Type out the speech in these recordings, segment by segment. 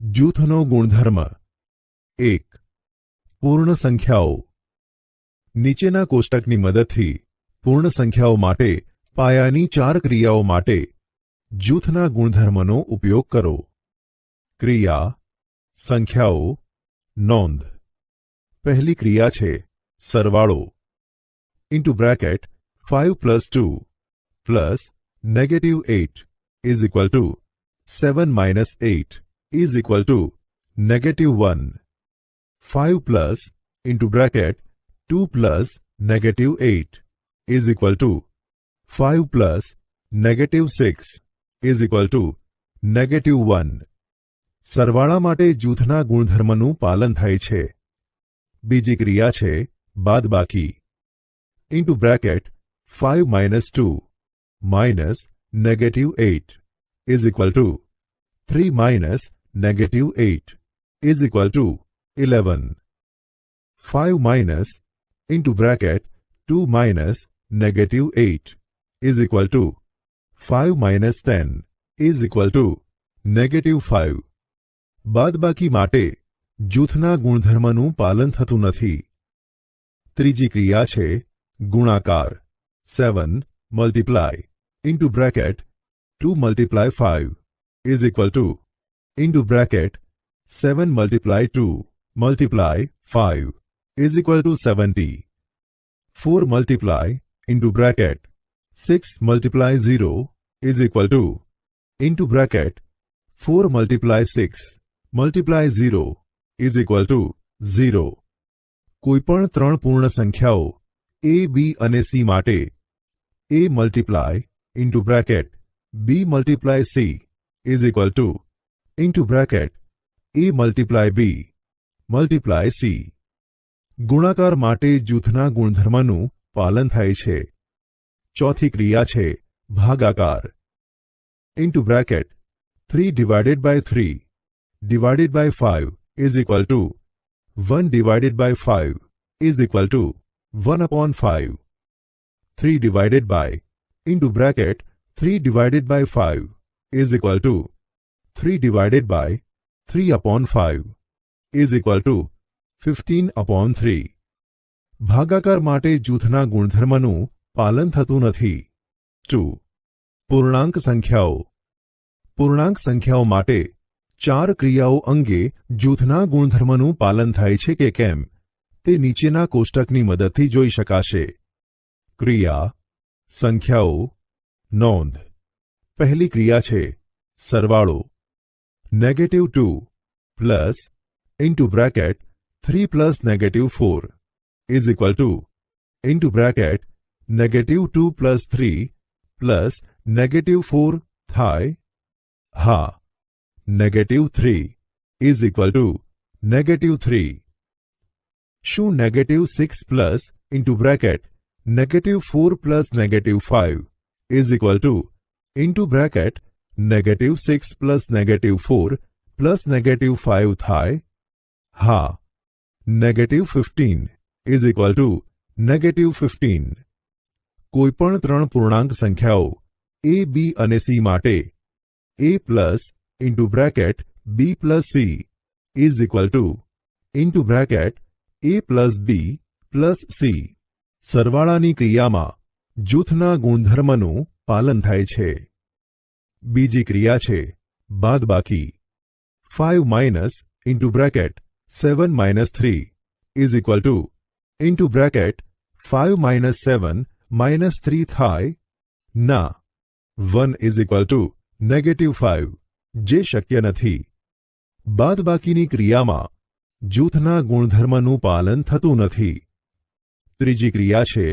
જૂથનો ગુણધર્મ 1. પૂર્ણ સંખ્યાઓ. નીચેના કોષ્ટકની મદદથી પૂર્ણ સંખ્યાઓ માટે પાયાની 4 ક્રિયાઓ માટે જૂથના ગુણધર્મનો ઉપયોગ કરો. ક્રિયા સંખ્યાઓ નોંધ. પહેલી ક્રિયા છે સરવાળો. Into bracket 5 + 2 + -8 is equal to 7 - 8 is equal to -1. 5 plus into bracket 2 plus -8 is equal to 5 plus -6 is equal to -1. સરવાળા માટે જૂથના ગુણધર્મનું પાલન થાય છે. બીજી ક્રિયા છે બાદબાકી. Into bracket 5 - 2 - -8 is equal to 3 - -8 is equal to 11. 5 minus into bracket 2 minus -8 is equal to 5 minus 10 is equal to -5. બાદબાકી માટે જૂથના ગુણધર્મનું પાલન થતું નથી. ત્રીજી ક્રિયા છે ગુણાકાર. 7 multiply into bracket 2 multiply 5 is equal to into bracket 7 multiply 2 multiply 5 is equal to 70. 4 multiply into bracket 6 multiply 0 is equal to into bracket 4 multiply 6 multiply 0 is equal to 0. કોઈપણ 3 પૂર્ણ સંખ્યાઓ a, b અને c માટે a multiply into bracket b multiply c is equal to into bracket a multiply b multiply c. ગુણાકાર માટે જૂથના ગુણધર્મનું પાલન થાય છે. ચોથી ક્રિયા છે ભાગાકાર. Into bracket 3 divided by 3 divided by 5 is equal to 1 divided by 5 is equal to 1/5. 3 divided by into bracket 3 divided by 5 is equal to 3 divided by 3/5 is equal to 15/3. ભાગાકાર માટે જૂથના ગુણધર્મનું પાલન થતું નથી. 2. પૂર્ણાંક સંખ્યાઓ. પૂર્ણાંક સંખ્યાઓ માટે 4 ક્રિયાઓ અંગે જૂથના ગુણધર્મનું પાલન થાય છે કે કેમ તે નીચેના કોષ્ટકની મદદથી જોઈ શકાશે. ક્રિયા સંખ્યાઓ નોંધ. પહેલી ક્રિયા છે સરવાળો. -2 plus into bracket 3 plus -4 is equal to into bracket -2 plus 3 plus -4 થાય. હા, -3 is equal to -3. શું -6 plus into bracket -4 plus -5 is equal to into bracket -6 plus -4 plus -5 થાય? હા, -15 is equal to -15. કોઈપણ 3 પૂર્ણાંક સંખ્યાઓ a, b અને c માટે a plus into bracket b plus c is equal to into bracket a plus b plus c. સરવાળાની ક્રિયામાં જૂથના ગુણધર્મનું પાલન થાય છે. બીજી ક્રિયા છે બાદબાકી. 5 minus into bracket 7 minus 3 is equal to into bracket 5 minus 7 minus 3 થાય? ના, 1 is equal to -5, જે શક્ય નથી. બાદબાકીની ક્રિયામાં જૂથના ગુણધર્મનું પાલન થતું નથી. ત્રીજી ક્રિયા છે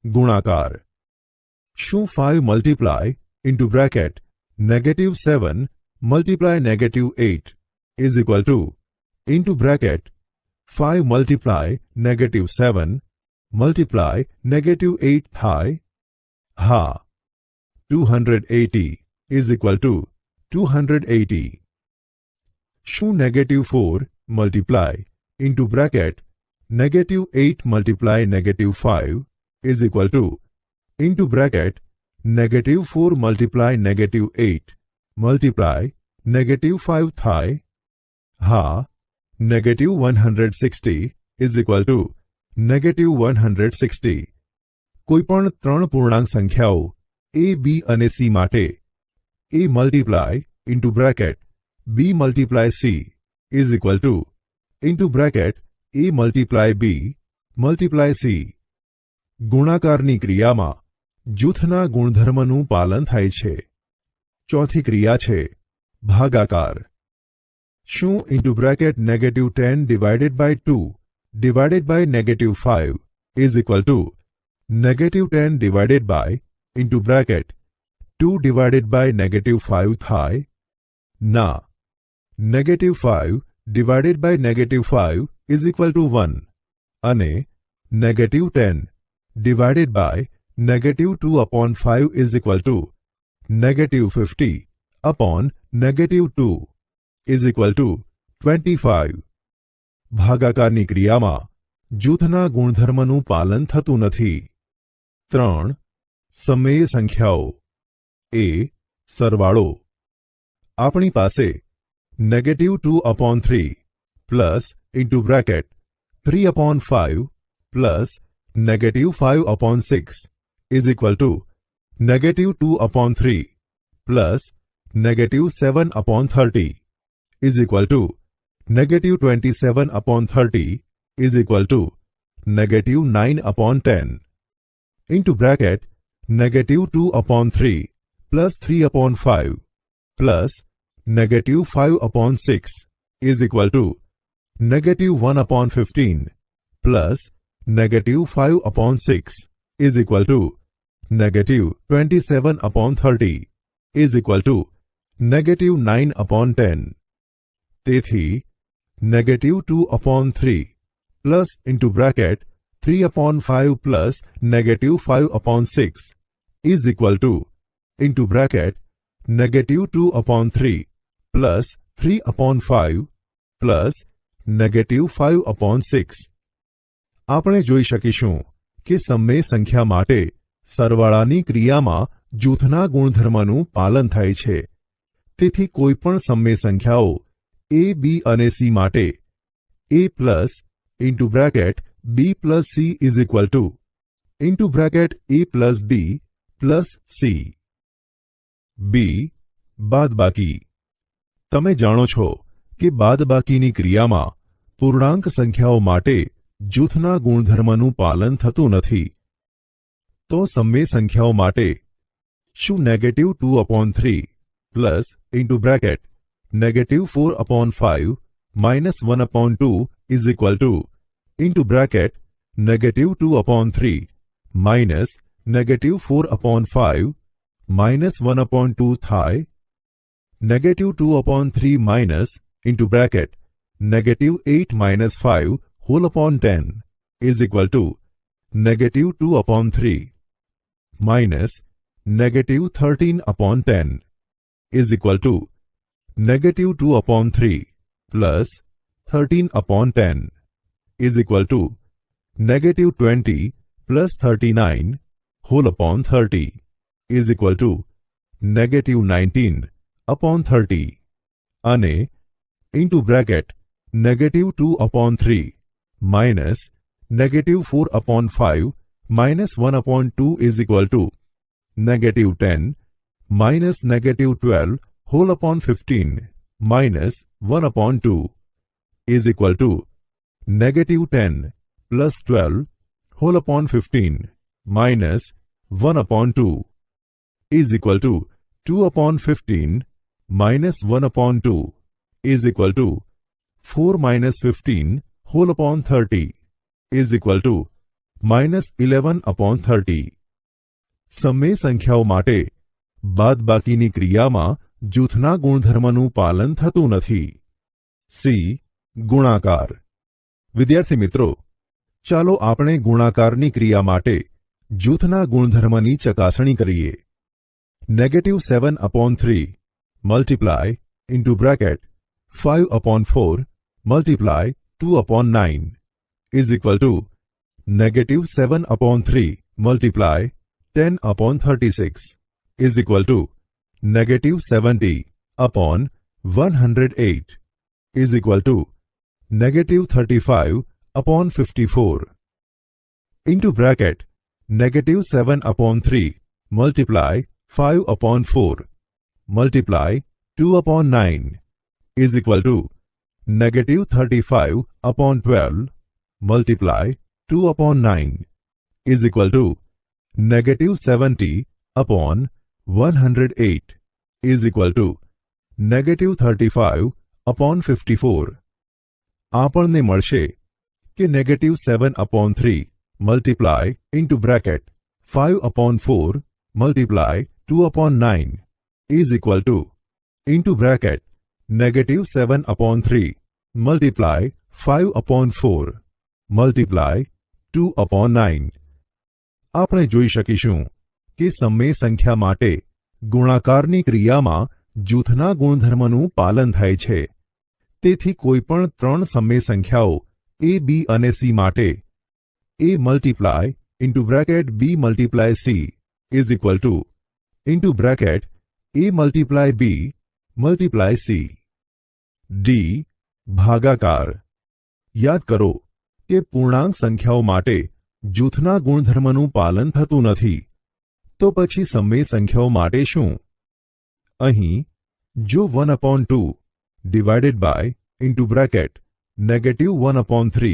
ગુણાકાર. શું 5 multiply into bracket -7 multiply -8 is equal to into bracket 5 multiply -7 multiply -8 થાય? હા, 280 is equal to 280. શું -4 multiply into bracket -8 multiply -5 is equal to into bracket -4 multiply -8 multiply -5 થાય? હા, -160 ઇઝ ઇક્વલ ટુ -160. કોઈપણ ત્રણ પૂર્ણાંક સંખ્યાઓ a, b અને c માટે a multiply into bracket b multiply c is equal two into bracket a multiply b multiply c. ગુણાકારની ક્રિયામાં જૂથના ગુણધર્મનું પાલન થાય છે. ચોથી ક્રિયા છે ભાગાકાર. શું into bracket -10 divided by 2 divided by -5 is equal to -10 divided by into bracket 2 divided by -5 થાય? ના. -5 divided by -5 is equal to 1 અને -10 divided by -2/5 is equal to -50 upon -2 is equal to 25. ભાગાકારની ક્રિયામાં જૂથના ગુણધર્મનું પાલન થતું નથી. 3. સમય સંખ્યાઓ. a. સરવાળો. આપણી પાસે -2/3 plus into bracket 3/5 plus -5/6 is equal to -2/3 plus -7/30 is equal to -27/30 is equal to -9/10 into bracket -2/3 plus 3/5 plus -5/6 is equal to -1/15 plus -5/6 is equal to -27/30 is equal to -9/10. તેથી -2/3 plus into bracket 3/5 plus -5/6 is equal to into bracket -2/3 plus 3/5 plus -5/6. આપણે જોઈ શકીશું કે સમય સંખ્યા માટે સરવાળાની ક્રિયામાં જૂથના ગુણધર્મનું પાલન થાય છે. તેથી કોઈપણ સમય સંખ્યાઓ a, b અને c માટે a plus into bracket b plus c is equal two into bracket a plus b plus c. b. બાદબાકી. તમે જાણો છો કે બાદબાકીની ક્રિયામાં પૂર્ણાંક સંખ્યાઓ માટે જૂથના ગુણધર્મનું પાલન થતું નથી. તો સમય સંખ્યાઓ માટે શું -2/3 plus into bracket -4/5 -1/2 is equal two into bracket -2/3 minus -4/5 -1/2 થાય? -2/3 minus into bracket -8 - 5 whole upon 10 is equal to -2/3 minus -13/10 is equal to -2/3 plus 13/10 is equal to -20 plus 39 whole upon 30 is equal to -19/30 અને into bracket -2/3 minus -4/5 minus 1/2 is equal to -10 minus -12 whole upon 15 minus 1/2 is equal to -10 plus 12 whole upon 15 minus 1/2 is equal to 2/15 minus 1/2 is equal to 4 minus 15 whole upon 30 is equal to -11/30. સમય સંખ્યાઓ માટે બાદબાકીની ક્રિયામાં જૂથના ગુણધર્મનું પાલન થતું નથી. C. ગુણાકાર. વિદ્યાર્થી મિત્રો, ચાલો આપણે ગુણાકારની ક્રિયા માટે જૂથના ગુણધર્મની ચકાસણી કરીએ. -7/3 multiply into bracket 5/4 multiply 2/9 is equal to -7/3 multiply 10/36 is equal to -70/108 is equal to negative 35 upon 54. Into bracket negative 7 upon 3 multiply 5 upon 4 multiply 2 upon 9 is equal to negative 35 upon 12 multiply 2 upon 9 is equal to negative 70 upon 108 is equal to negative 35 upon 54. આપણને મળશે કે negative 7 upon 3 multiply into bracket 5 upon 4 multiply 2 upon 9 is equal to into bracket negative 7 upon 3 multiply 5 upon 4 multiply 2 upon 9. આપણે જોઈ શકીશું કે સમય સંખ્યા માટે ગુણાકારની ક્રિયામાં જૂથના ગુણધર્મનું પાલન થાય છે. તેથી કોઈપણ ત્રણ સમય સંખ્યાઓ a, b અને c માટે a multiply into bracket b multiply c is equal to into bracket a multiply b multiply c. d ભાગાકાર. યાદ કરો કે પૂર્ણાંક સંખ્યાઓ માટે જૂથના ગુણધર્મનું પાલન થતું નથી, તો પછી સમય સંખ્યાઓ માટે શું? અહીં જો 1 upon 2 divided by into bracket negative 1 upon 3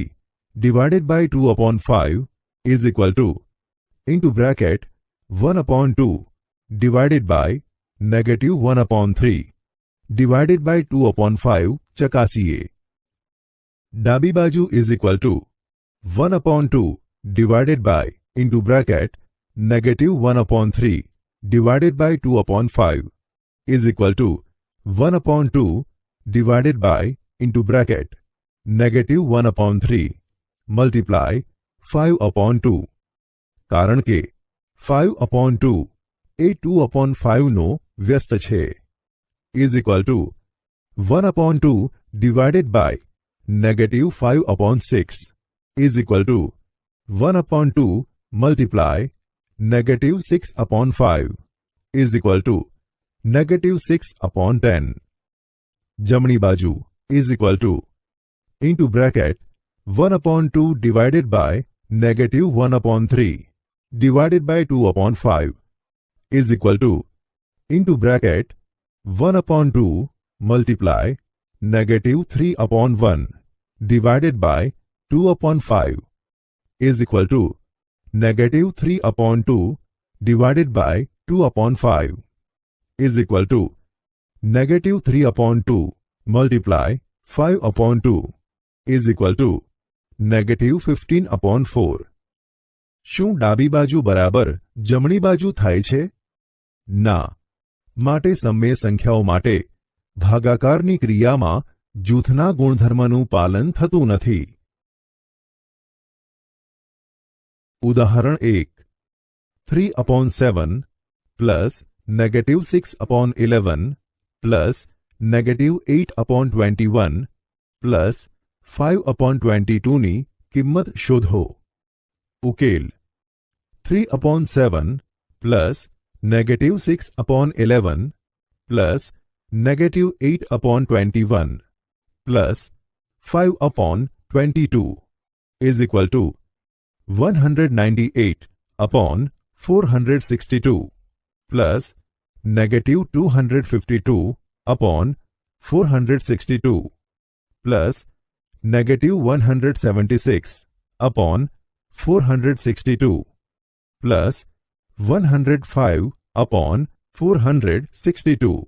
divided by 2 upon 5 is equal to into bracket 1 upon 2 divided by negative 1 upon 3 divided by 2 upon 5 ચકાસીએ. ડાબી બાજુ is equal to 1 upon 2 divided by into bracket negative 1 upon 3 divided by 2 upon 5 is equal to 1 upon 2 divided by into bracket negative 1 upon 3 multiply 5 upon 2. કારણ કે 5 upon 2 એ 2 upon 5 નો વ્યસ્ત છે is equal to 1 upon 2 divided by negative 5 upon 6 is equal to 1 upon 2 multiply negative 6 upon 5 is equal to negative 6 upon 10. જમણી બાજુ is equal to into bracket 1 upon 2 divided by negative 1 upon 3 divided by 2 upon 5 is equal to into bracket 1 upon 2 multiply negative 3 upon 1 divided by 2 upon 5 is equal to negative 3 upon 2 divided by 2 upon 5 is equal to negative 3 upon 2 multiply 5 upon 2 is equal to negative 15 upon 4. શું ડાબી બાજુ બરાબર જમણી બાજુ થાય છે? ના. માટે સમય સંખ્યાઓ માટે ભાગાકારની ક્રિયામાં જૂથના ગુણધર્મનું પાલન થતું નથી. ઉદાહરણ 1. 3 upon 7 plus negative 6 upon 11 plus negative 8 upon 21 plus 5 upon 22 ની કિંમત શોધો. ઉકેલ 3 upon 7 plus negative 6 upon 11 plus negative 8 upon 21 plus 5 upon 22 is equal to 198 upon 462 plus negative 252 upon 462 plus negative 176 upon 462 plus 105 upon 462.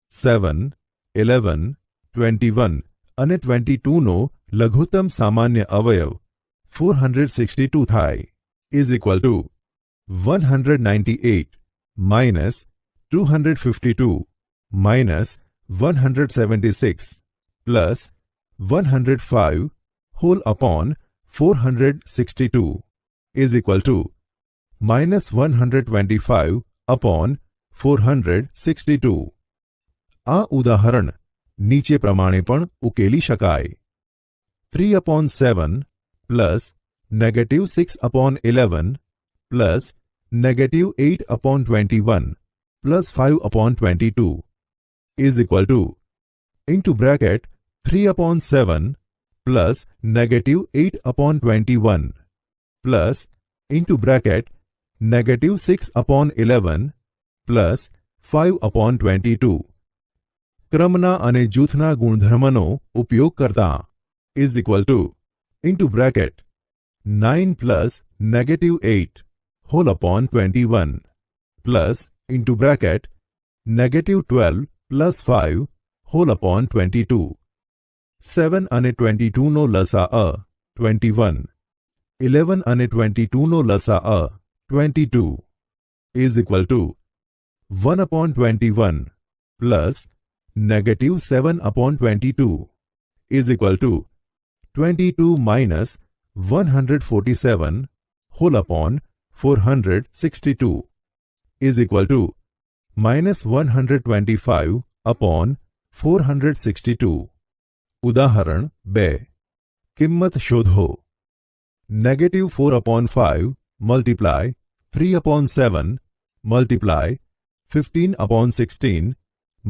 7, 11, 21 અને 22 નો લઘુત્તમ સામાન્ય અવયવ 462 થાય is equal to 198 minus 252 minus 176 plus 105 whole upon 462 is equal to minus 125 upon 462. આ ઉદાહરણ નીચે પ્રમાણે પણ ઉકેલી શકાય. 3 upon 7 plus negative 6 upon 11 plus negative 8 upon 21 plus 5 upon 22 is equal to into bracket 3 upon 7 plus negative 8 upon 21 plus into bracket negative 6 upon 11 plus 5 upon 22. ક્રમના અને જૂથના ગુણધર્મનો ઉપયોગ કરતા is equal to into bracket 9 plus negative 8 whole upon 21 plus into bracket negative 12 plus 5 whole upon 22. 7 અને 22 નો લસા 21. 11 અને 22 નો લસા 22 is equal to 1 upon 21 plus negative 7 upon 22 is equal to 22 minus 147 whole upon 462 is equal to minus 125 upon 462. ઉદાહરણ 2. કિંમત શોધો. negative 4 upon 5 multiply 3 upon 7 multiply 15 upon 16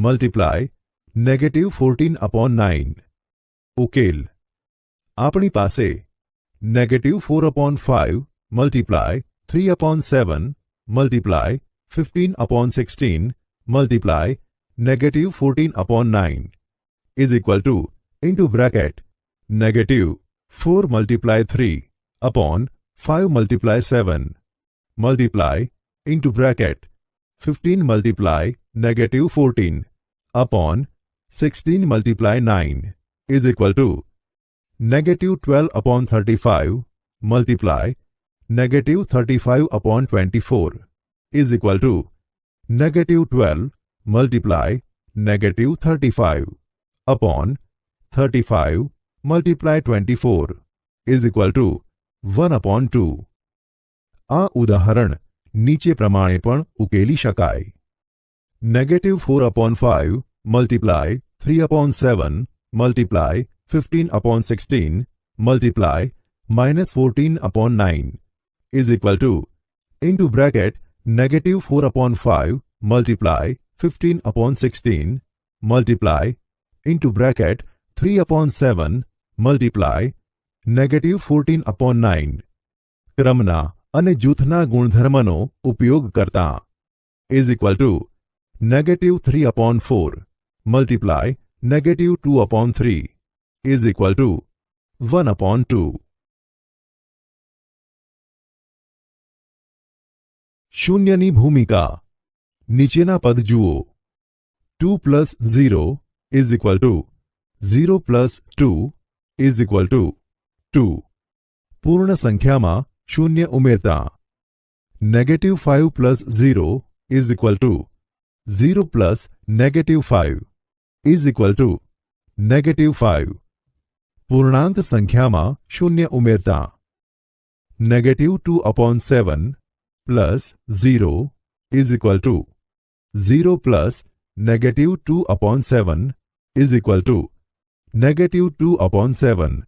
multiply negative 14 upon 9. ઉકેલ. આપણી પાસે negative 4 upon 5 multiply 3 upon 7 multiply 15 upon 16 multiply negative 14 upon 9 is equal to into bracket negative 4 multiply 3 upon 5 multiply 7 multiply into bracket 15 multiply negative 14 upon 16 multiply 9 is equal to negative 12 upon 35 multiply negative 35 upon 24 is equal to negative 12 multiply negative 35 upon 35 multiply 24 is equal to 1 upon 2. આ ઉદાહરણ નીચે પ્રમાણે પણ ઉકેલી શકાય. negative 4 upon 5 multiply 3 upon 7 multiply 15 upon 16 multiply minus 14 upon 9 is equal to into bracket negative 4 upon 5 multiply 15 upon 16 multiply into bracket 3 upon 7 multiply negative 14 upon 9. ક્રમના અને જૂથના ગુણધર્મનો ઉપયોગ કરતા is equal to negative 3 upon 4 multiply negative 2 upon 3 is equal to 1 upon 2. શૂન્યની ભૂમિકા. નીચેના પદ જુઓ. 2 plus 0 is equal to 0 plus 2 is equal to 2. પૂર્ણ સંખ્યામાં શૂન્ય ઉમેરતા negative 5 plus 0 is equal to 0 plus negative 5 is equal to negative 5. પૂર્ણાંક સંખ્યામાં શૂન્ય ઉમેરતા negative 2 upon 7 plus 0 is equal to 0 plus negative 2 upon 7 is equal to negative 2 upon 7.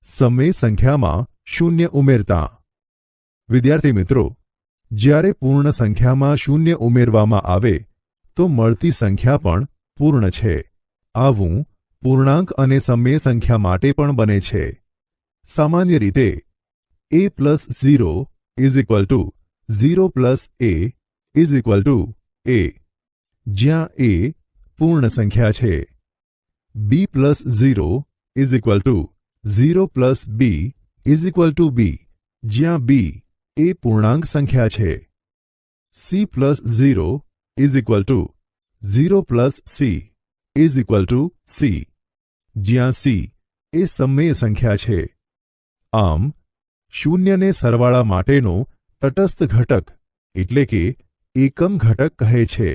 સમય સંખ્યામાં શૂન્ય ઉમેરતા. વિદ્યાર્થી મિત્રો, જ્યારે પૂર્ણ સંખ્યામાં શૂન્ય ઉમેરવામાં આવે તો મળતી સંખ્યા પણ પૂર્ણ છે. આવું પૂર્ણાંક અને સમય સંખ્યા માટે પણ બને છે. સામાન્ય રીતે a plus 0 is equal to 0 plus a is equal to a, જ્યાં a પૂર્ણ સંખ્યા છે. b plus 0 is equal to 0 plus b is equal to b, જ્યાં b એ પૂર્ણાંક સંખ્યા છે. c plus 0 is equal to 0 plus c is equal to c, જ્યાં c એ સમય સંખ્યા છે. આમ શૂન્યને સરવાળા માટેનો તટસ્થ ઘટક એટલે કે એકમ ઘટક કહે છે.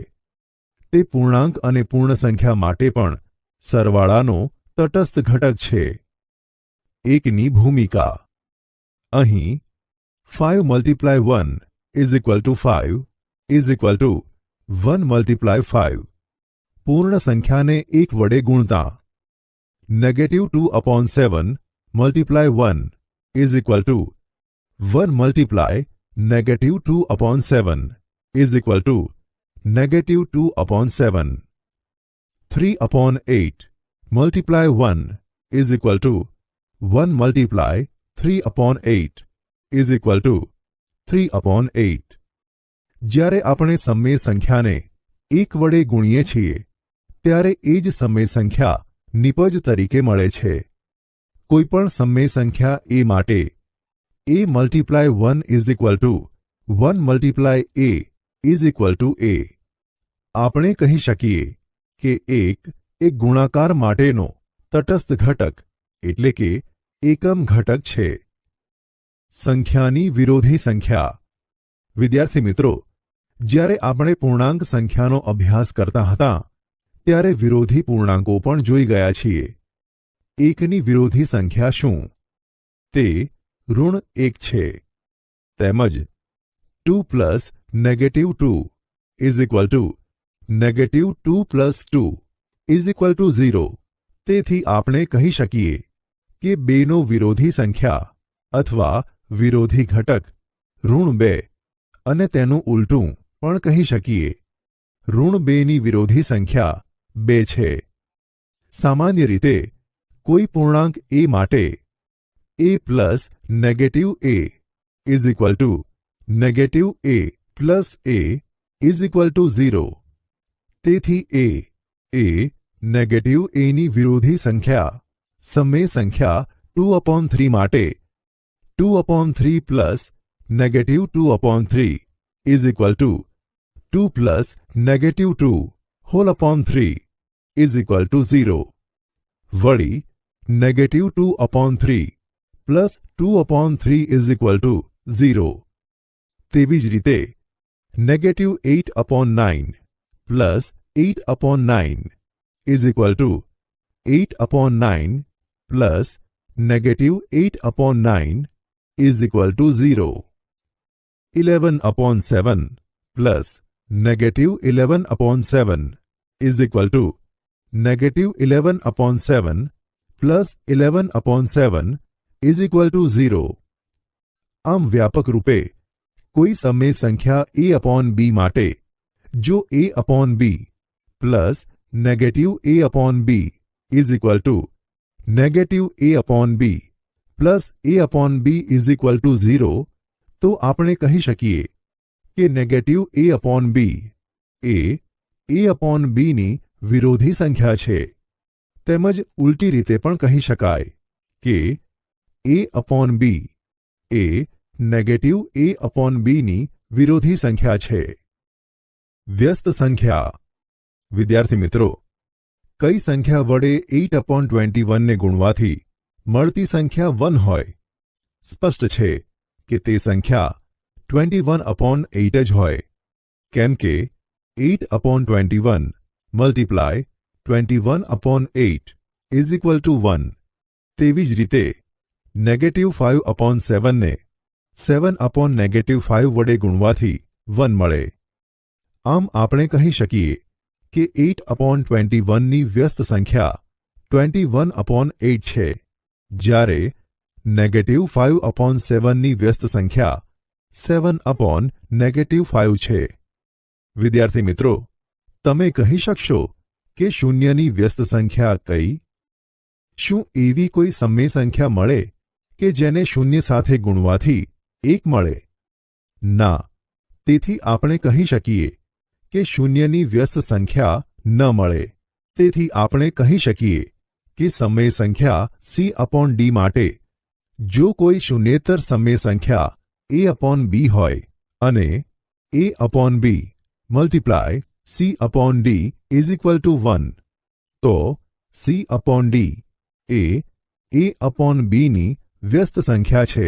તે પૂર્ણાંક અને પૂર્ણ સંખ્યા માટે પણ સરવાળાનો તટસ્થ ઘટક છે. એકની ભૂમિકા. અહીં 5 multiply 1 is equal to 5 is equal to 1 multiply 5. પૂર્ણ સંખ્યાને 1 વડે ગુણતા negative 2 upon 7 multiply 1 is equal to 1 multiply negative 2 upon 7 is equal to negative 2 upon 7. 3 upon 8 multiply 1 is equal to 1 multiply 3 upon 8 is equal to 3 upon 8. જ્યારે આપણે સમય સંખ્યાને 1 વડે ગુણીએ છીએ ત્યારે એ જ સમય સંખ્યા નિપજ તરીકે મળે છે. કોઈપણ સમય સંખ્યા a માટે a multiply 1 is equal to 1 multiply a is equal two a. આપણે કહી શકીએ કે 1 એક ગુણાકાર માટેનો તટસ્થ ઘટક એટલે કે એકમ ઘટક છે. સંખ્યાની વિરોધી સંખ્યા. વિદ્યાર્થી મિત્રો, જ્યારે આપણે પૂર્ણાંક સંખ્યાનો અભ્યાસ કરતા હતા ત્યારે વિરોધી પૂર્ણાંકો પણ જોઈ ગયા છીએ. એકની વિરોધી સંખ્યા શું? તે ઋણ 1 છે. તેમજ 2 plus negative 2 is equal to negative 2 plus 2 is equal to 0. તેથી આપણે કહી શકીએ કે બેનો વિરોધી સંખ્યા અથવા વિરોધી ઘટક ઋણ 2 અને તેનું ઉલટું પણ કહી શકીએ. ઋણ 2ની વિરોધી સંખ્યા 2 છે. સામાન્ય રીતે કોઈ પૂર્ણાંક a માટે a plus negative a is equal to negative a plus a is equal to 0. તેથી એ નેગેટિવ aની વિરોધી સંખ્યા સમય સંખ્યા 2/3 માટે 2/3 plus negative 2/3 is equal to 2 plus negative 2 whole upon 3 is equal to 0. વળી negative 2/3 plus 2/3 is equal to 0. તેવી જ રીતે negative 8/9 plus 8/9 is equal to 8/9 plus negative 8/9 is equal to 0. 11/7 plus negative 11/7 is equal to negative 11/7 plus 11/7 is equal to 0. આમ વ્યાપક રૂપે કોઈ સમય સંખ્યા a/b માટે જો a/b plus negative a/b is equal to negative a/b plus a/b is equal to 0, તો આપણે કહી શકીએ કે નેગેટિવ a/b એ a/bની વિરોધી સંખ્યા છે. તેમજ ઉલટી રીતે પણ કહી શકાય કે a/b એ નેગેટિવ a/bની વિરોધી સંખ્યા છે. વ્યસ્ત સંખ્યા. વિદ્યાર્થી મિત્રો, કઈ સંખ્યા વડે 8/21 ને ગુણવાથી મળતી સંખ્યા 1 હોય? સ્પષ્ટ છે કે તે સંખ્યા 21/8 જ હોય, કેમ કે 8/21 મલ્ટીપ્લાય 21/8 ઇઝ ઇક્વલ ટુ 1. તેવી જ રીતે નેગેટિવ 5/7 ને 7/-5 વડે ગુણવાથી 1 મળે. આમ આપણે કહી શકીએ કે 8/21ની વ્યસ્ત સંખ્યા 21/8 છે, જ્યારે નેગેટિવ 5/7ની વ્યસ્ત સંખ્યા 7/-5 છે. વિદ્યાર્થી મિત્રો, તમે કહી શકશો કે શૂન્યની વ્યસ્ત સંખ્યા કઈ? શું એવી કોઈ સમય સંખ્યા મળે કે જેને શૂન્ય સાથે ગુણવાથી 1 મળે? ના. તેથી આપણે કહી શકીએ કે શૂન્યની વ્યસ્ત સંખ્યા ન મળે. તેથી આપણે કહી શકીએ કે સમય સંખ્યા c/d માટે જો કોઈ શૂન્યેતર સમય સંખ્યા a/b હોય અને a/b multiply c/d is equal to 1, તો c/d એ a/bની વ્યસ્ત સંખ્યા છે.